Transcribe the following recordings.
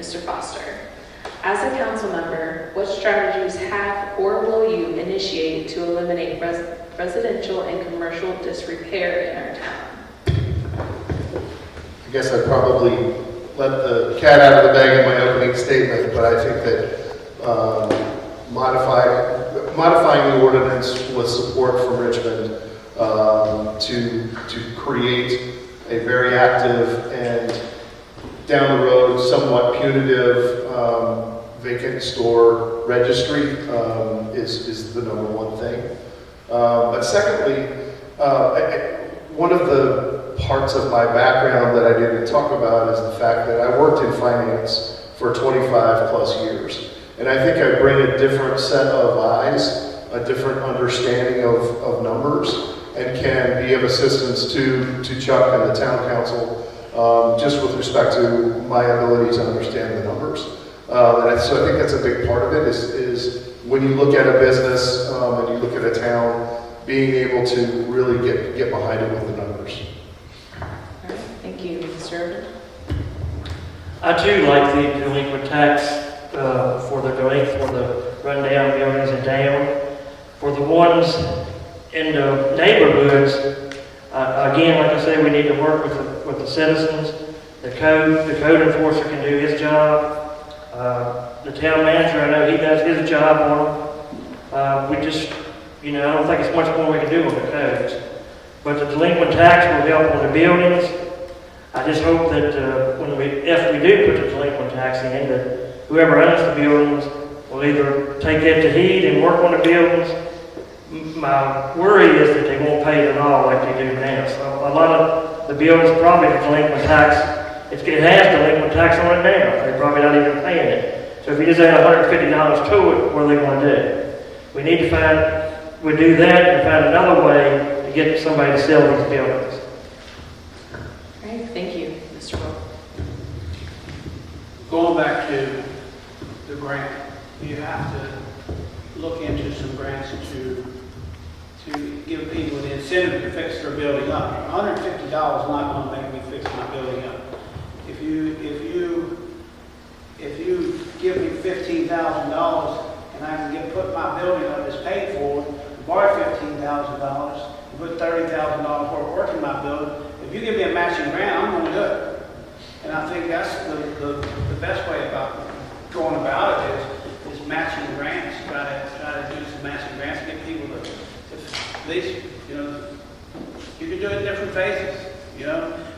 Mr. Foster, as a council member, what strategies have or will you initiate to eliminate residential and commercial disrepair in our town? I guess I'd probably let the cat out of the bag in my opening statement, but I think that modifying the ordinance with support from Richmond to create a very active and down the road somewhat punitive vacant store registry is the number one thing. But secondly, one of the parts of my background that I didn't talk about is the fact that I worked in finance for 25 plus years. And I think I bring a different set of eyes, a different understanding of numbers, and can be of assistance to Chuck and the town council just with respect to my ability to understand the numbers. And so I think that's a big part of it is when you look at a business and you look at a town, being able to really get behind it with the numbers. All right, thank you, Mr. Irvine. I too like the delinquent tax for the rundown buildings in town. For the ones in the neighborhoods, again, like I say, we need to work with the citizens. The code enforcer can do his job. The town manager, I know he does his job on them. We just, I don't think it's much more we can do with the codes. But the delinquent tax will help on the buildings. I just hope that if we do put the delinquent tax in, that whoever owns the buildings will either take that to heed and work on the buildings. My worry is that they won't pay it at all like they do now. So a lot of the buildings probably the delinquent tax, it has delinquent tax on it now. They're probably not even paying it. So if you just add $150 to it, what are they going to do? We need to do that and find another way to get somebody to sell these buildings. All right, thank you, Mr. Wolfe. Going back to the grant, you have to look into some grants to give people an incentive to fix their building up. $150 is not going to make me fix my building up. If you give me $15,000 and I can put my building up as paid for, borrow $15,000, and put $30,000 worth of work in my building, if you give me a matching grant, I'm going to do it. And I think that's the best way about going about it is matching grants. Try to do some matching grants, get people to at least, you can do it in different phases.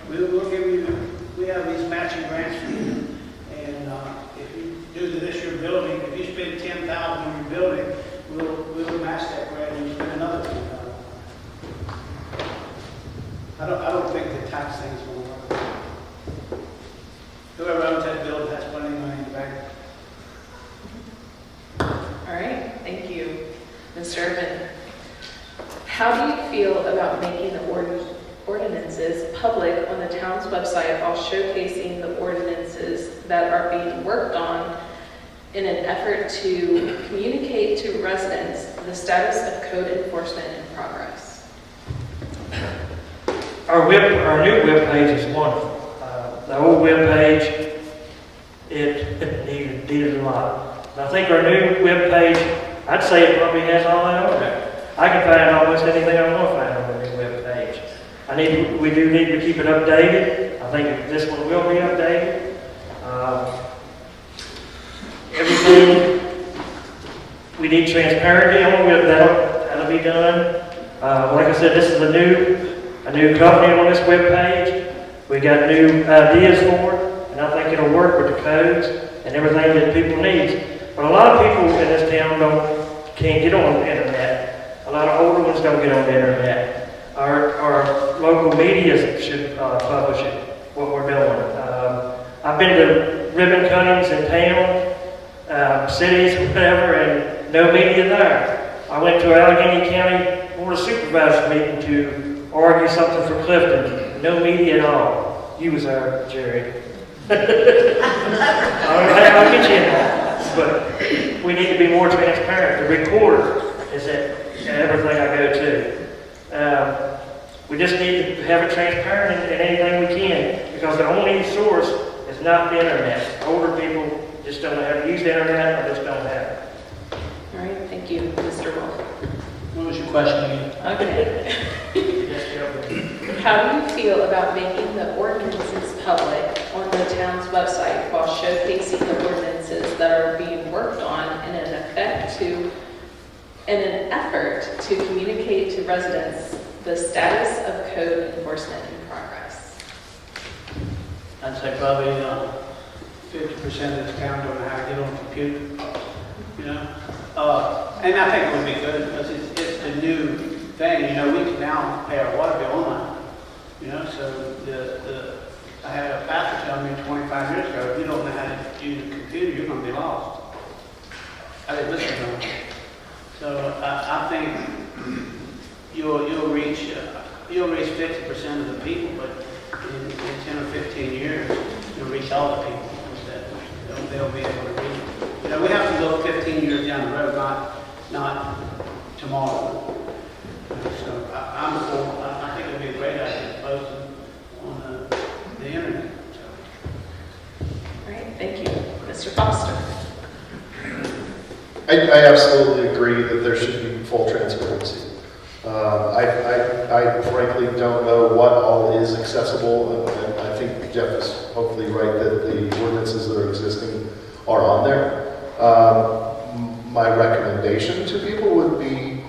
We'll give you, we have these matching grants for you. And if you do this your building, if you spend $10,000 on your building, we'll match that grant and you spend another $10,000. I don't think the tax thing is going to work. Whoever owns that building has plenty of money in the bank. All right, thank you, Mr. Irvine. How do you feel about making the ordinances public on the town's website while showcasing the ordinances that are being worked on in an effort to communicate to residents the status of code enforcement in progress? Our new web page is wonderful. The old web page, it needed a lot. And I think our new web page, I'd say it probably has all that on there. I can find almost anything I want to find on the new web page. We do need to keep it updated. I think this one will be updated. Everything we need transparency on, that'll be done. Like I said, this is a new company on this web page. We got new ideas for it, and I think it'll work with the codes and everything that people need. But a lot of people in this town can't get on the internet. A lot of older ones don't get on the internet. Our local media should publish it, what we're doing. I've been to ribbon cuttings in town, cities, whatever, and no media there. I went to Allegheny County Board of Supervisors meeting to argue something for Clifton. No media at all. You was there, Jerry. I'll get you in there. But we need to be more transparent. The recorder is at everything I go to. We just need to have it transparent in anything we can, because the only source is not the internet. Older people use the internet or just don't have it. All right, thank you, Mr. Wolf. What was your question again? Okay. Yes, yeah. How do you feel about making the ordinances public on the town's website while showcasing the ordinances that are being worked on in an effort to communicate to residents the status of code enforcement in progress? I'd say probably 50% of this town don't know how to get on a computer, you know? And I think it would be good because it's the new thing, you know, we can now pay our water bill online, you know, so I had a pastor tell me 25 years ago, if you don't know how to use a computer, you're going to be lost. I didn't listen to him. So I think you'll reach 50% of the people, but in 10 or 15 years, you'll reach all the people that they'll be able to read. You know, we have to look 15 years down the road, not tomorrow. So I think it'd be a great idea to post them on the internet. So. All right, thank you. Mr. Foster? I absolutely agree that there should be full transparency. I frankly don't know what all is accessible, and I think Jeff is hopefully right that the ordinances that are existing are on there. My recommendation to people would be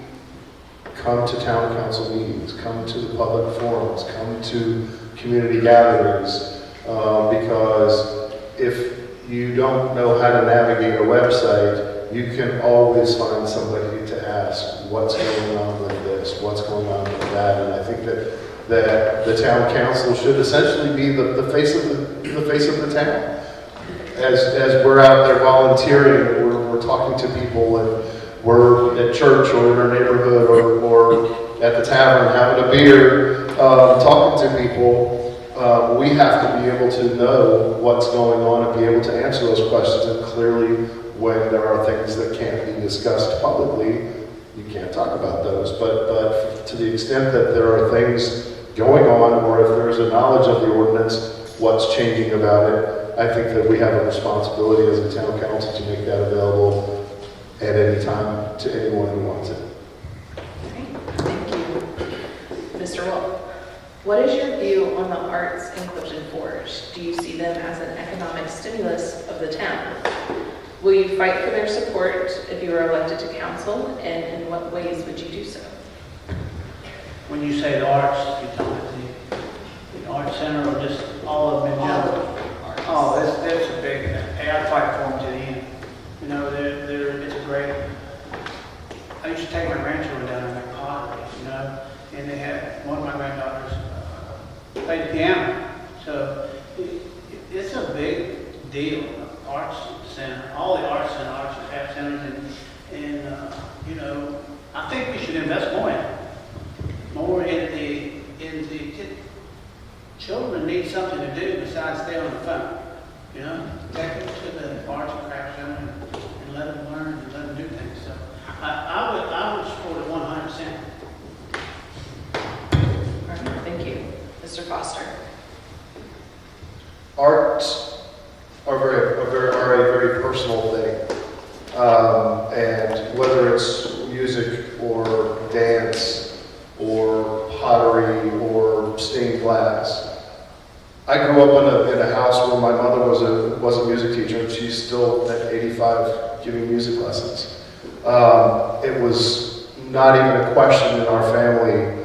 come to town council meetings, come to the public forums, come to community gatherings, because if you don't know how to navigate a website, you can always find somebody to ask what's going on with this, what's going on with that, and I think that the town council should essentially be the face of the town. As we're out there volunteering, we're talking to people, and we're at church or in our neighborhood or at the tavern having a beer, talking to people. We have to be able to know what's going on and be able to answer those questions. And clearly, when there are things that can't be discussed publicly, you can't talk about those. But to the extent that there are things going on, or if there's a knowledge of the ordinance, what's changing about it, I think that we have a responsibility as a town council to make that available at any time to anyone who wants it. Great, thank you. Mr. Wolf, what is your view on the arts in Clifton Forge? Do you see them as an economic stimulus of the town? Will you fight for their support if you are elected to council, and in what ways would you do so? When you say the arts, you're talking about the art center or just all of them in general? Oh, that's a big, I fight for them to the end. You know, it's a great, I used to take my grandchildren down and make pottery, you know, and they had, one of my granddaughters played the piano. So it's a big deal, arts center, all the arts and arts and craft centers, and you know, I think we should invest more in the children need something to do besides stay on the phone. You know, take them to the arts and craft center and let them learn and let them do things. So I would support it 100%. All right, thank you. Mr. Foster? Arts are a very personal thing, and whether it's music or dance or pottery or stained glass. I grew up in a house where my mother was a music teacher, and she's still at 85 giving music lessons. It was not even a question in our family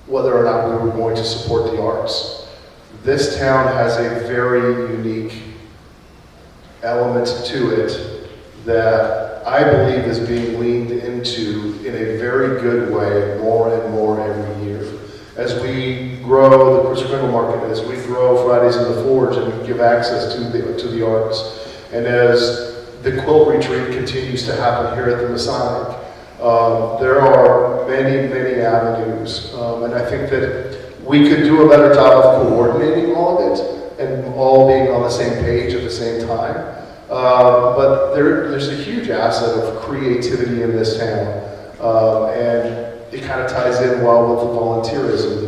whether or not we were going to support the arts. This town has a very unique element to it that I believe is being leaned into in a very good way more and more every year. As we grow the Christopher Market, as we grow Fridays in the Forge and give access to the arts, and as the quilt retreat continues to happen here at the Masonic, there are many avenues, and I think that we could do a better job of coordinating all of it and all being on the same page at the same time. But there's a huge asset of creativity in this town, and it kind of ties in well with the volunteerism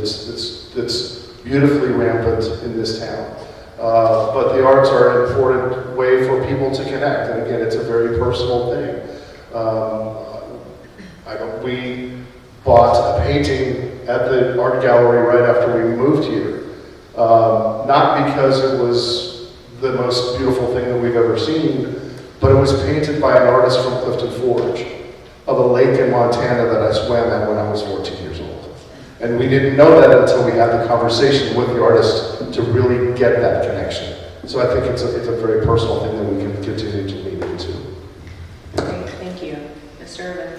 that's beautifully rampant in this town. But the arts are an important way for people people to connect. And again, it's a very personal thing. We bought a painting at the art gallery right after we moved here. Not because it was the most beautiful thing that we've ever seen, but it was painted by an artist from Clifton Forge of a lake in Montana that I swam at when I was 14 years old. And we didn't know that until we had the conversation with the artist to really get that connection. So I think it's a very personal thing that we can continue to lean into. Great, thank you. Mr. Irvin?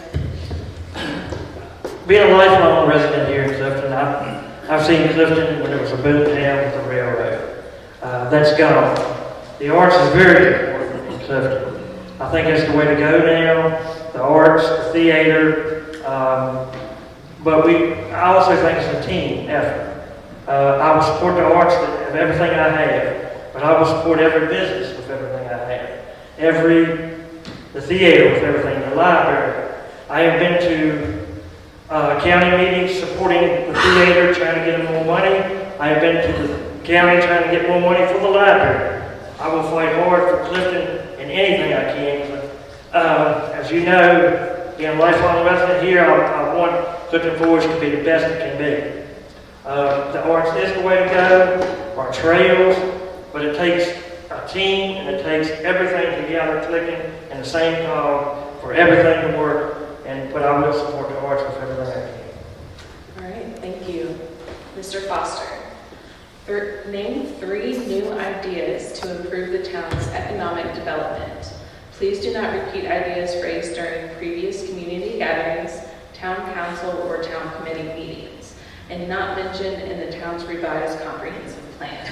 Being a lifelong resident here in Clifton, I've seen Clifton when it was a boom town with the railroad. That's gone. The arts is very important in Clifton. I think it's the way to go now. The arts, the theater, but I also think it's a team effort. I will support the arts of everything I have, but I will support every business with everything I have. The theater with everything, the library. I have been to county meetings supporting the theater, trying to get them more money. I have been to the county trying to get more money for the library. I will fight hard for Clifton in anything I can. As you know, being a lifelong resident here, I want Clifton Forge to be the best it can be. The arts is the way to go, our trails, but it takes a team and it takes everything together clicking in the same call for everything to work. But I will support the arts with everything I can. All right, thank you. Mr. Foster? Name 3 new ideas to improve the town's economic development. Please do not repeat ideas phrased during previous community gatherings, town council, or town committee meetings, and not mentioned in the town's revised comprehensive plan.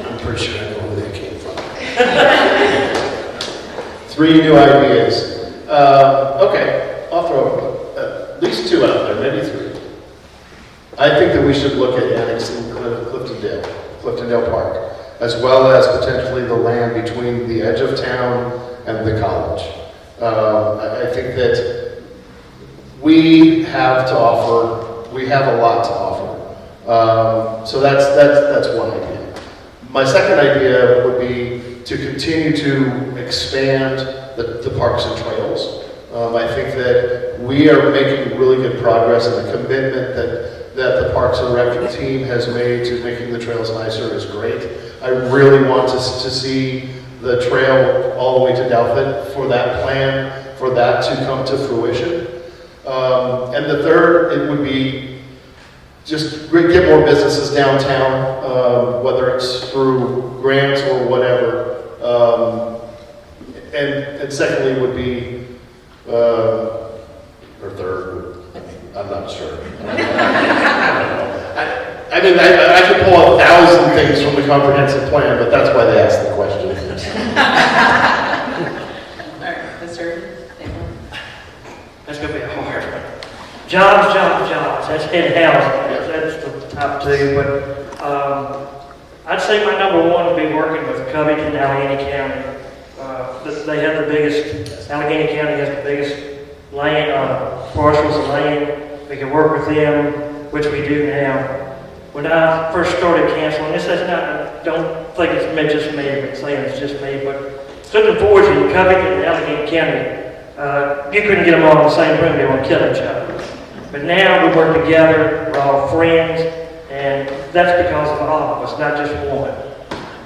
I'm pretty sure I know where that came from. 3 new ideas. Okay, I'll throw at least 2 out there, maybe 3. I think that we should look at annexing Cliftondale Park, as well as potentially the land between the edge of town and the college. I think that we have a lot to offer. So that's one idea. My second idea would be to continue to expand the parks and trails. I think that we are making really good progress, and the commitment that the Parks and Rec team has made to making the trails nicer is great. I really want to see the trail all the way to Douthat for that plan, for that to come to fruition. And the third, it would be just get more businesses downtown, whether it's through grants or whatever. And secondly would be, or third, I'm not sure. I mean, I could pull 1,000 things from the comprehensive plan, but that's why they asked the question. All right, Mr. Damon? That's going to be a hard one. Jobs. That's in housing. That's the top 2. But I'd say my number 1 would be working with Covington and Allegheny County. They have the biggest, Allegheny County has the biggest land, parcels of land. We can work with them, which we do now. When I first started canceling, this is not, don't think it's just me, I'm saying it's just me, but Clifton Forge and Covington and Allegheny County, you couldn't get them all in the same room, they want to kill each other. But now we work together, we're all friends, and that's because of all of us, not just one.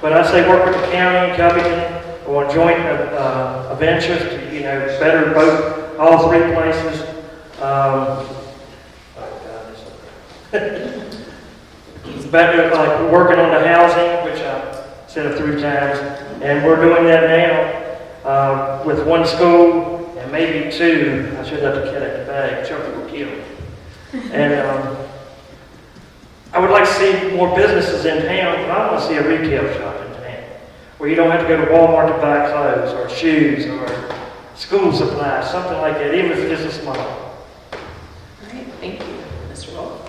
But I say work with the county and Covington on joint ventures to, better all 3 places. Better, like working on the housing, which I've said a few times, and we're doing that now with 1 school and maybe 2. I should have the cat at the bag. Chucky will kill. And I would like to see more businesses in town, but I want to see a retail shop in town where you don't have to go to Walmart to buy clothes or shoes or school supplies, something like that, even if it's just a small. All right, thank you. Mr. Wolfe?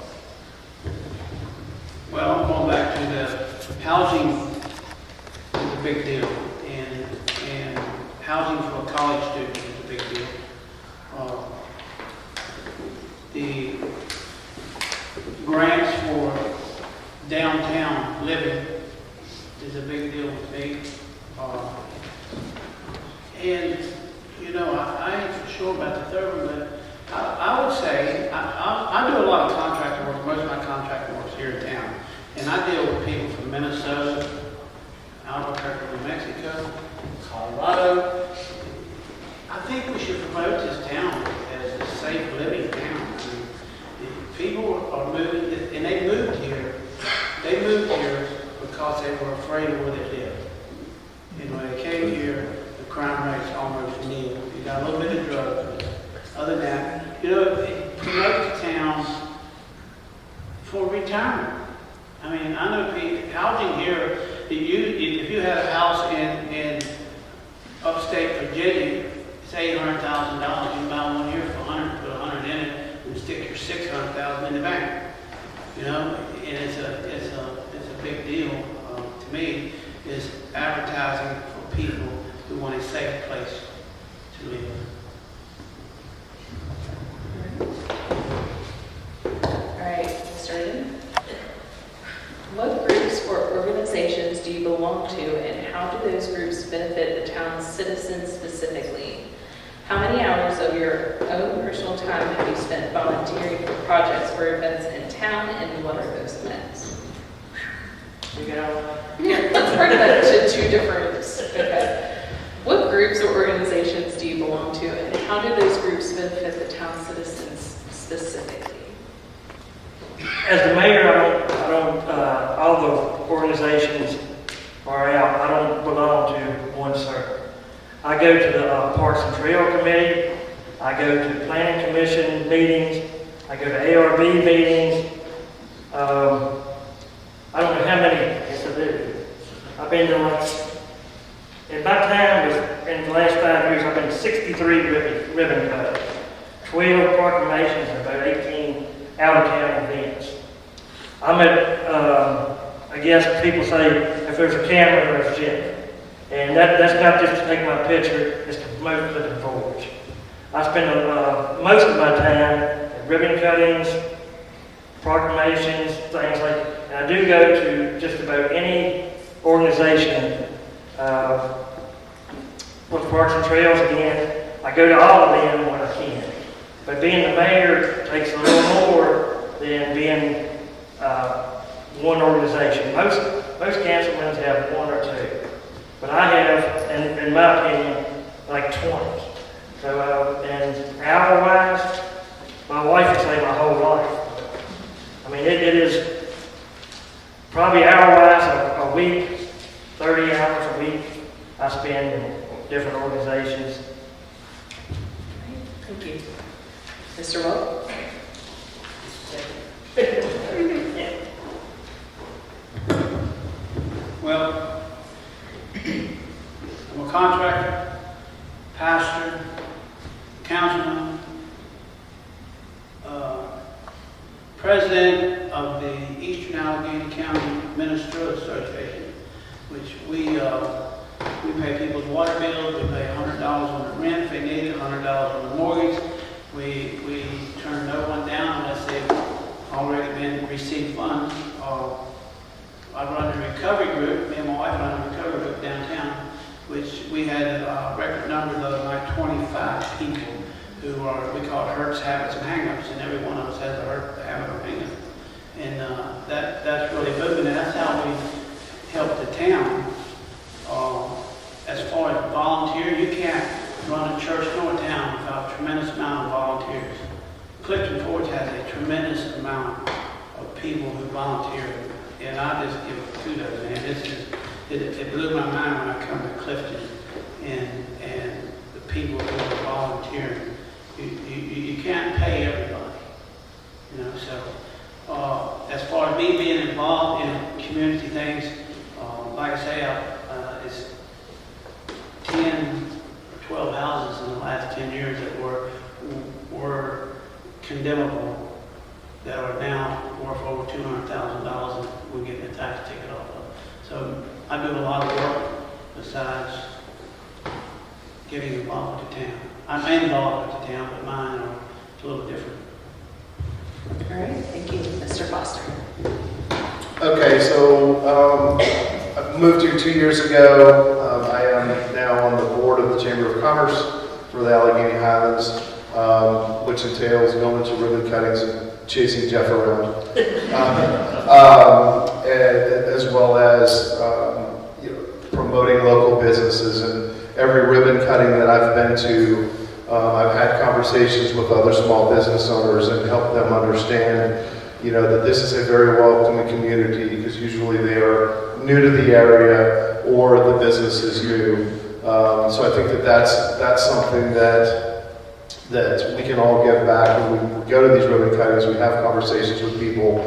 Well, I'm going back to the housing is a big deal, and housing for a college student is a big deal. sure about the third one, but I would say, I do a lot of contractor work. Most of my contractor work is here in town. And I deal with people from Minnesota, Albuquerque, New Mexico, Colorado. I think we should promote this town as a safe living town. I mean, people are moving, and they moved here. They moved here because they were afraid of where they lived. And when they came here, the crime rate's almost nil. You got a little bit of drugs. Other than that, it promotes the town for retirement. I mean, I know people, housing here, if you had a house in upstate Virginia, it's $800,000. You buy one here for 100, put 100 in it, and stick your 600,000 in the bank. And it's a big deal to me. Is advertising for people who want a safe place to live. All right, Mr. Irvine. What groups or organizations do you belong to, and how do those groups benefit the town's citizens specifically? How many hours of your own personal time have you spent volunteering for projects or events in town, and what are those events? Yeah, let's break that into two different. Okay. What groups or organizations do you belong to, and how do those groups benefit the town's citizens specifically? As the mayor, all the organizations are out. I don't belong to one circle. I go to the Parks and Trail Committee. I go to Planning Commission meetings. I go to ARB meetings. I don't know how many to do. I've been to in my time, in the last 5 years, I've been to 63 ribbon cuts, 12 proclamations, and about 18 out-of-town events. I'm at, I guess people say, if there's a camera, there's Jeff. And that's not just to take my picture, it's to promote the forge. I spend most of my time at ribbon cuttings, proclamations, things like that. And I do go to just about any organization, with Parks and Trails again. I go to all of them when I can. But being the mayor takes a little more than being one organization. Most councilmen have one or two. But I have, in my opinion, like 20. So, and hour-wise, my wife would say my whole life. I mean, it is probably hour-wise a week, 30 hours a week I spend in different organizations. Thank you. Mr. Wolfe? Well, I'm a contractor, pastor, councilman, president of the Eastern Allegheny County Ministerial Association, which we pay people's water bills. We pay $100 on the rent if they need it, $100 on the mortgage. We turn no one down unless they've already received funds. I run a recovery group. Me and my wife run a recovery group downtown, which we had a record number of like 25 people who are, we call it hurts, habits, and hang-ups, and every one of us has a hurt, habit, or hang-up. And that's really moving, and that's how we help the town. As far as volunteer, you can't run a church nor a town without a tremendous amount of volunteers. Clifton Forge has a tremendous amount of people who volunteer, and I just give kudos, man. It blew my mind when I come to Clifton and the people who are volunteering. You can't pay everybody, so as far as me being involved in community things, like I say, it's 10 or 12 houses in the last 10 years that were condemnable that are now worth over $200,000 and we're getting a tax ticket off of. So I do a lot of work besides getting involved with the town. I'm involved with the town, but mine are a little different. All right, thank you. Mr. Foster? Okay, so I moved here 2 years ago. I am now on the board of the Chamber of Commerce. for the Allegheny Highlands, which entails going to ribbon cuttings and chasing Jeff around, as well as promoting local businesses. And every ribbon cutting that I've been to, I've had conversations with other small business owners and helped them understand, that this is a very welcoming community, because usually they are new to the area or the business is new. So I think that's something that we can all give back. When we go to these ribbon cuttings, we have conversations with people.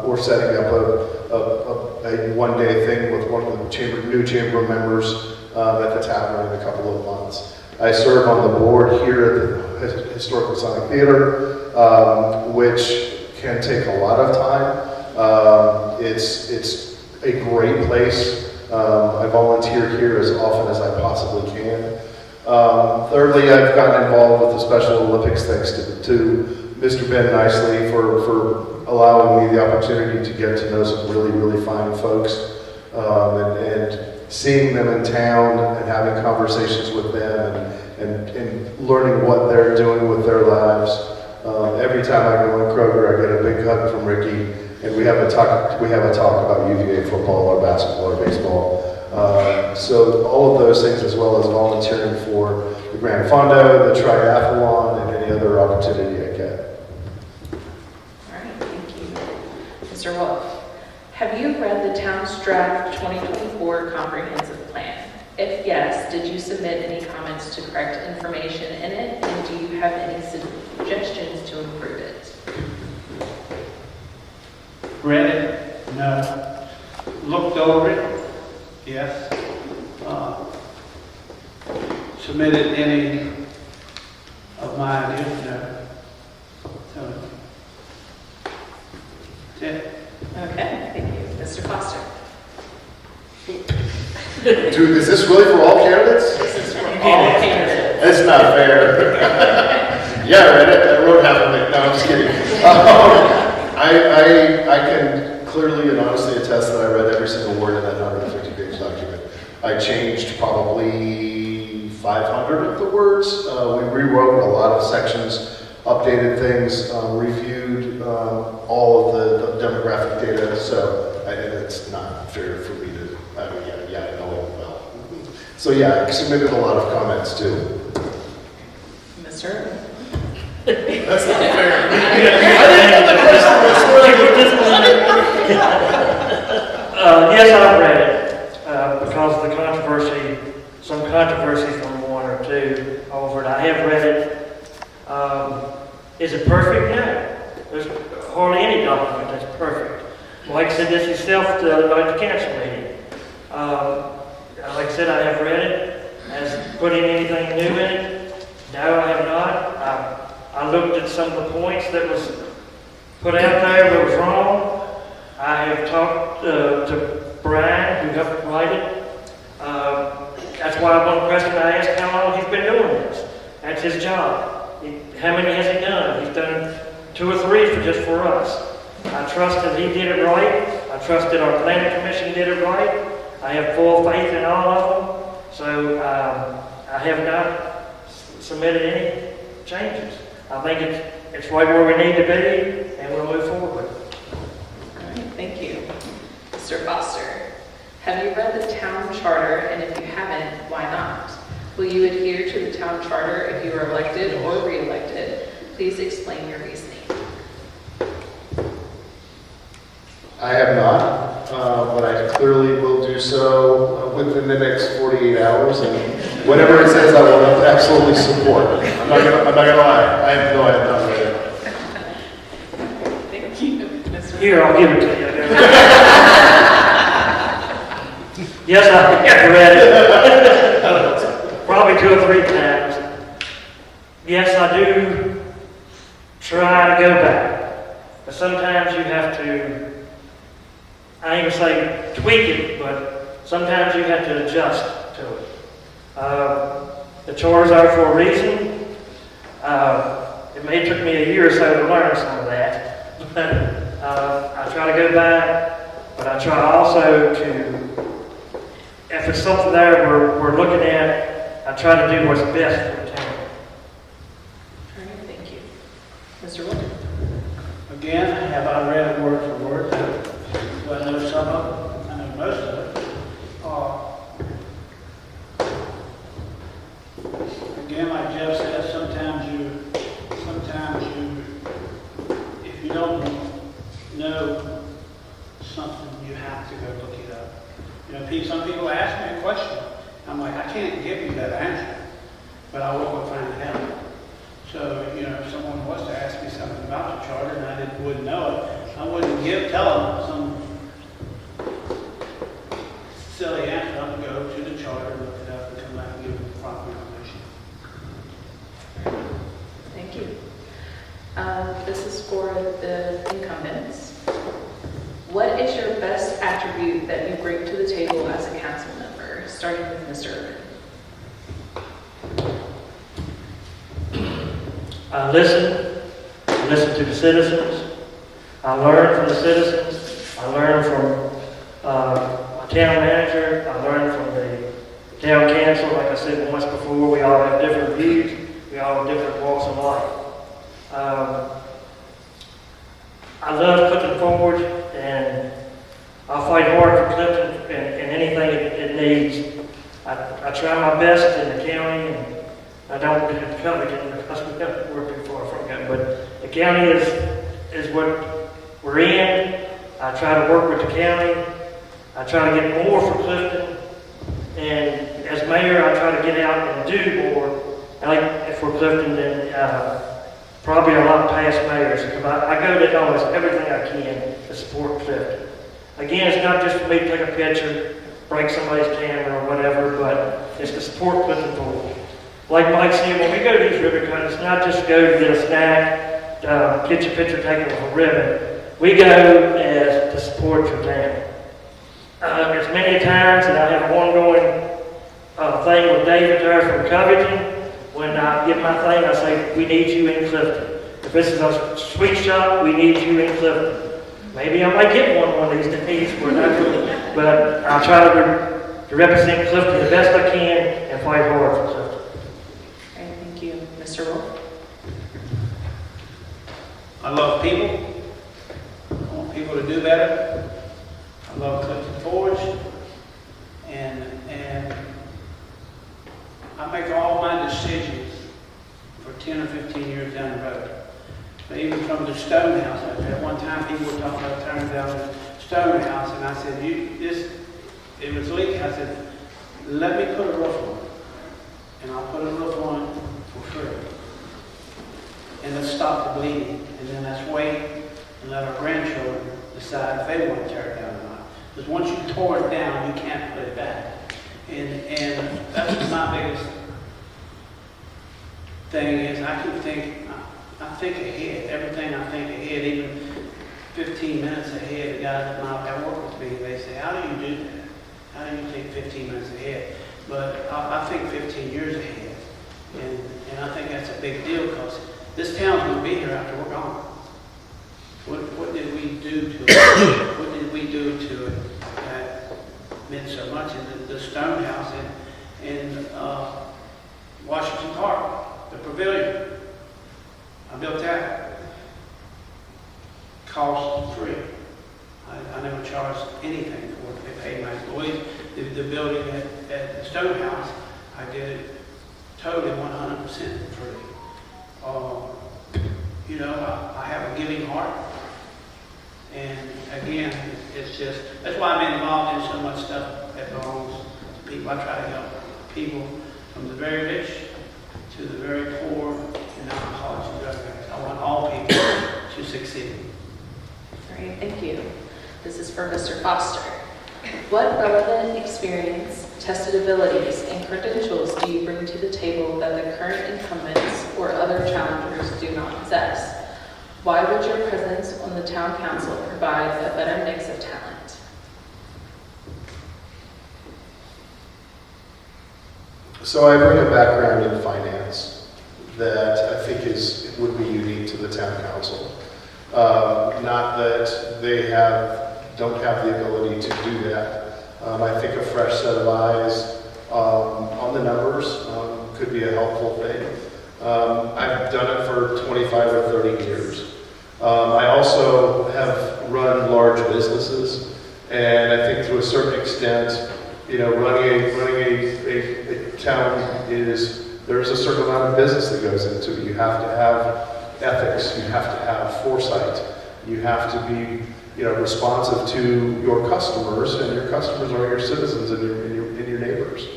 We're setting up a one-day thing with one of the new chamber members at the tavern in a couple of months. I serve on the board here at the Historical Sonic Theater, which can take a lot of time. It's a great place. I volunteer here as often as I possibly can. Thirdly, I've gotten involved with the Special Olympics thanks to Mr. Ben Nicely for allowing me the opportunity to get to know some really, really fine folks, and seeing them in town and having conversations with them and learning what they're doing with their lives. Every time I go in Kroger, I get a big hug from Ricky, and we have a talk about UVA football or basketball or baseball. So all of those things, as well as volunteering for the Grand Fondo, the triathlon, and any other opportunity I get. All right, thank you. Mr. Wolfe, have you read the town's draft 2024 comprehensive plan? If yes, did you submit any comments to correct information in it, and do you have any suggestions to improve it? Read it? No. Looked over it? Yes. Submitted any of my ideas? No. So, that's it. Okay, thank you. Mr. Foster? Dude, is this really for all candidates? This is for all candidates. That's not fair. Yeah, I read it. I wrote half of it. No, I'm just kidding. I can clearly and honestly attest that I read every single word in that 150-page document. I changed probably 500 of the words. We rewrote a lot of sections, updated things, reviewed all of the demographic data. So it's not fair for me to. I know it well. So yeah, I submitted a lot of comments too. Mr. That's not fair. Yes, I've read it, because of the some controversy from one or two over it. I have read it. Is it perfect? No. There's hardly any document that's perfect. Like I said this yourself the other night at the council meeting. Like I said, I have read it. Has put in anything new in it? No, I have not. I looked at some of the points that was put out there that was wrong. I have talked to Brian, who helped write it. That's why one question I asked how long he's been doing this. That's his job. How many has he done? He's done 2 or 3 just for us. I trust that he did it right. I trust that our planning commission did it right. I have full faith in all of them. So I have not submitted any changes. I think it's right where we need to be, and we'll move forward. All right, thank you. Mr. Foster, have you read the town charter, and if you haven't, why not? Will you adhere to the town charter if you are elected or re-elected? Please explain your reasoning. I have not, but I clearly will do so within the next 48 hours, and whatever it says, I will absolutely support. I'm not gonna lie. I have not read it. Thank you, Mr. Here, I'll give it to you. Yes, I have read it. Probably 2 or 3 times. Yes, I do try to go back. But sometimes you have to, I ain't gonna say tweak it, but sometimes you have to adjust to it. The charters are for a reason. It may took me a year or so to learn some of that. But I try to go back, but I try also to, if it's something there we're looking at, I I try to do what's best for the town. All right, thank you. Mr. Wolfe? Again, have I read it word for word? Do I know some of it? I know most of it. Again, like Jeff said, sometimes you, if you don't know something, you have to go look it up. You know, some people ask me a question. I'm like, I can't give you that answer, but I will go find it out. So, you know, if someone was to ask me something about the charter and I wouldn't know it, I wouldn't tell them some silly answer. I would go to the charter, look it up, and come back and give them the proper information. Thank you. This is for the incumbents. What is your best attribute that you bring to the table as a council member, starting with Mr. Irvine? I listen to the citizens. I learn from the citizens. I learn from my town manager. I learn from the town council. Like I said once before, we all have different views. We all have different walks of life. I love Clifton Forward, and I'll fight hard for Clifton in anything it needs. I try my best in the county, and I don't get it covered because we don't work too far from it. But the county is what we're in. I try to work with the county. I try to get more for Clifton. And as mayor, I try to get out and do more. Like for Clifton than probably a lot past mayors. I go to almost everything I can to support Clifton. Again, it's not just for me to take a picture, break somebody's camera or whatever, but it's to support Clifton Forward. Like Mike said, when we go to these ribbon cuttings, it's not just go to get a snack, get your picture taken with a ribbon. We go as to support your town. There's many times that I have an ongoing thing with David there from Covington. When I get my thing, I say, we need you in Clifton. If this is a sweet shop, we need you in Clifton. Maybe I might get one of these days, but I'll try to represent Clifton the best I can and fight hard for Clifton. All right, thank you. Mr. Wolfe? I love people. I want people to do better. I love Clifton Forge. And I make all my decisions for 10 or 15 years down the road. But even from the stone house, at one time people were talking about tearing down the stone house, and I said, it was leaking. I said, let me put a roof on it. And I'll put a roof on it for free. And let's stop the bleeding. And then let's wait and let our grandchildren decide if they want to tear it down or not. Because once you tore it down, you can't put it back. And that's my biggest thing is I think ahead. Everything I think ahead, even 15 minutes ahead. The guys that work with me, they say, how do you do that? How do you think 15 minutes ahead? But I think 15 years ahead. And I think that's a big deal because this town's going to be here after we're gone. What did we do to it? What did we do to it that meant so much? In the stone house in Washington Park, the pavilion. I built that. Cost free. I never charged anything for it. They paid my employees. The building at the stone house, I did it totally 100% free. You know, I have a giving heart. And again, it's just, that's why I'm involved in so much stuff that belongs to people. I try to help people from the very rich to the very poor and alcoholics and drug addicts. I want all people to succeed. All right, thank you. This is for Mr. Foster. What relevant experience, tested abilities, and credentials do you bring to the table that the current incumbents or other challengers do not possess? Why would your presence on the town council provide a better mix of talent? So I bring a background in finance that I think would be unique to the town council. Not that they don't have the ability to do that. I think a fresh set of eyes on the numbers, could be a helpful thing. I've done it for 25 or 30 years. I also have run large businesses, and I think to a certain extent, you know, running a town there's a certain amount of business that goes into it. You have to have ethics, you have to have foresight, you have to be, you know, responsive to your customers, and your customers are your citizens and your neighbors.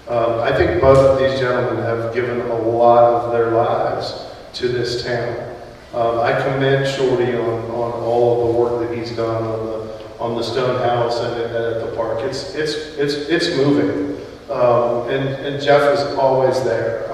I think both of these gentlemen have given a lot of their lives to this town. I commend Shorty on all of the work that he's done on the stone house and at the park. It's moving, and Jeff is always there.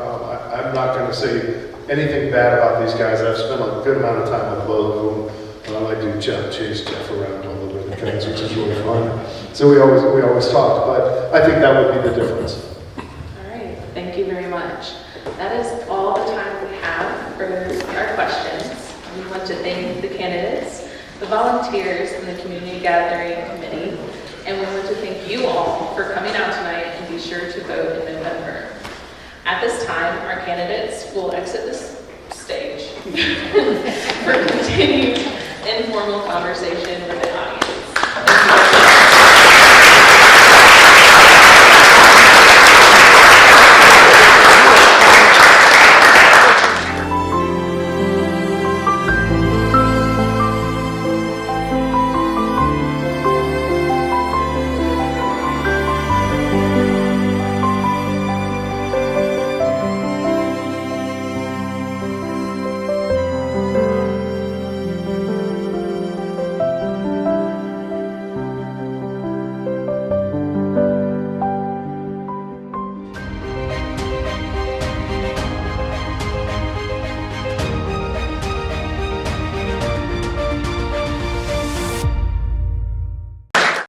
I'm not going to say anything bad about these guys. I've spent a good amount of time with both of them. I like to chase Jeff around all over the trains, which is really fun. So we always talk, but I think that would be the difference. All right, thank you very much. That is all the time we have for our questions. We want to thank the candidates, the volunteers, and the community gathering committee. And we want to thank you all for coming out tonight, and be sure to vote in November. At this time, our candidates will exit this stage for continued informal conversation with the audience.